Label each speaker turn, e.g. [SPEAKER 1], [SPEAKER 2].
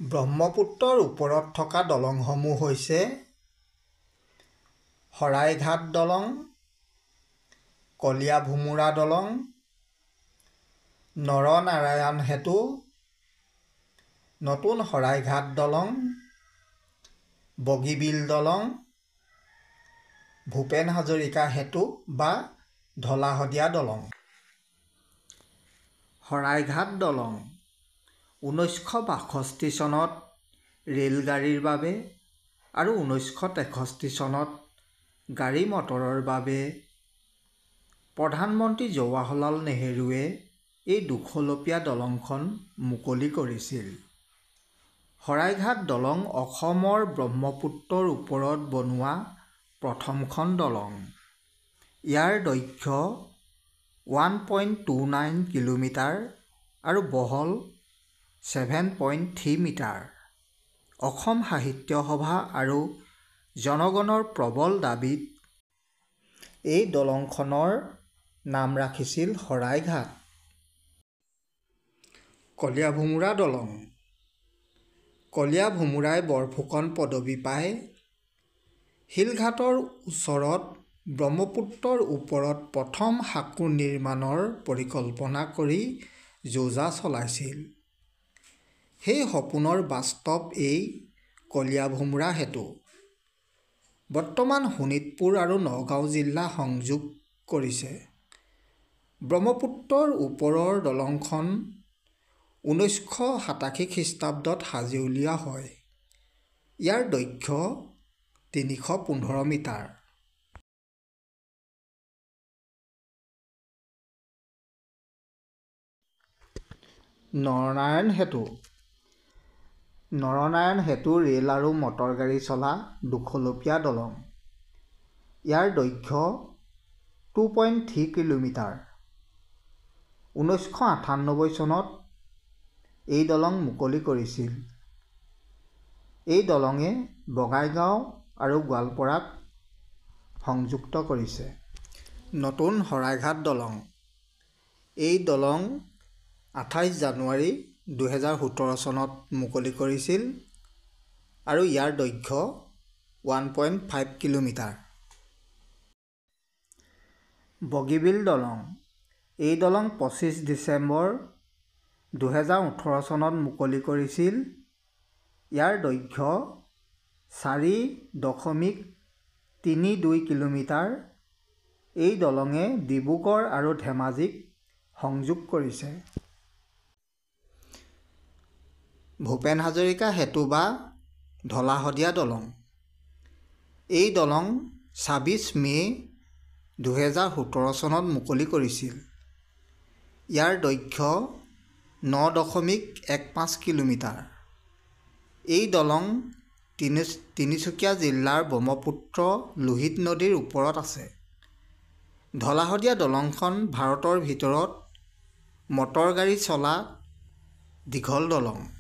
[SPEAKER 1] ব্ৰহ্মপুত্ৰৰ ওপৰত থকা দলংসমূহ হৈছে শৰাইঘাট দলং, কলীয়াভোমোৰা দলং, নৰনাৰায়ণ সেতু, নতুন শৰাইঘাট দলং, বগীবিল দলং, ভূপেন হাজৰিকা সেতু বা ঢলা-শদিয়া দলং। শৰাইঘাট দলং 1962 চনত ৰেলগাড়ীৰ বাবে আৰু 1963 চনত গাড়ী মটৰৰ বাবে প্ৰধানমন্ত্ৰী জৱাহৰলাল নেহৰুৱে এই দুখলপীয়া দলংখন মুকলি কৰিছিল। শৰাইঘাট দলং অসমৰ ব্ৰহ্মপুত্ৰৰ ওপৰত বনোৱা প্ৰথমখন দলং। ইয়াৰ দৈৰ্ঘ্য 1.29 কিলোমিটাৰ আৰু বহল 7.3 মিটাৰ। অসম সাহিত্য সভা আৰু জনগণৰ প্ৰবল দাবীত এই দলংখনৰ নাম ৰাখিছিল শৰাইঘাট। কলীয়াভোমোৰা দলং। কলীয়াভোমোৰাই বৰফুকন পদবী পায় শিলঘাটৰ ওচৰত ব্ৰহ্মপুত্ৰৰ ওপৰত প্ৰথম সাঁকো নিৰ্মাণৰ পৰিকল্পনা কৰি যোজা চলাইছিল। সেই সপোনৰ বাস্তৱ এই কলীয়াভোমোৰা সেতু। বৰ্তমান শোণিতপুৰ আৰু নগাঁও জিলা সংযোগ কৰিছে। ব্ৰহ্মপুত্ৰৰ ওপৰৰ দলংখন 1987 খ্ৰীষ্টাব্দত সাজি উলিওৱা হয়। ইয়াৰ দৈৰ্ঘ্য 315 মিটাৰ। নৰনাৰায়ণ সেতু। নৰনাৰায়ণ সেতু ৰেল আৰু মটৰগাড়ী চলা দুখলপীয়া দলং। ইয়াৰ দৈৰ্ঘ্য 2.3 কিলোমিটাৰ। 1998 চনত এই দলং মুকলি কৰিছিল। এই দলঙে বঙাইগাঁও আৰু গোৱালপাৰাক সংযুক্ত কৰিছে। নতুন শৰাইঘাট দলং। এই দলং 28 জানুৱাৰী 2017 চনত মুকলি কৰিছিল আৰু ইয়াৰ দৈৰ্ঘ্য 1.5 কিলোমিটাৰ। বগীবিল দলং। এই দলং 25 ডিচেম্বৰ 2018 চনত মুকলি কৰিছিল। ইয়াৰ দৈৰ্ঘ্য 4.32 কিলোমিটাৰ। এই দলঙে ডিব্ৰুগড় আৰু ধেমাজিক সংযোগ কৰিছে। ভূপেন হাজৰিকা সেতু বা ঢলা-শদিয়া দলং। এই দলং 26 মে' 2017 চনত মুকলি কৰিছিল। ইয়াৰ দৈৰ্ঘ্য 9.15 কিলোমিটাৰ। এই দলং তিনিচুকীয়া জিলাৰ ব্ৰহ্মপুত্ৰ লোহিত নদীৰ ওপৰত আছে। ঢলা-শদিয়া দলংখন ভাৰতৰ ভিতৰত মটৰগাড়ী চলা দীঘল দলং।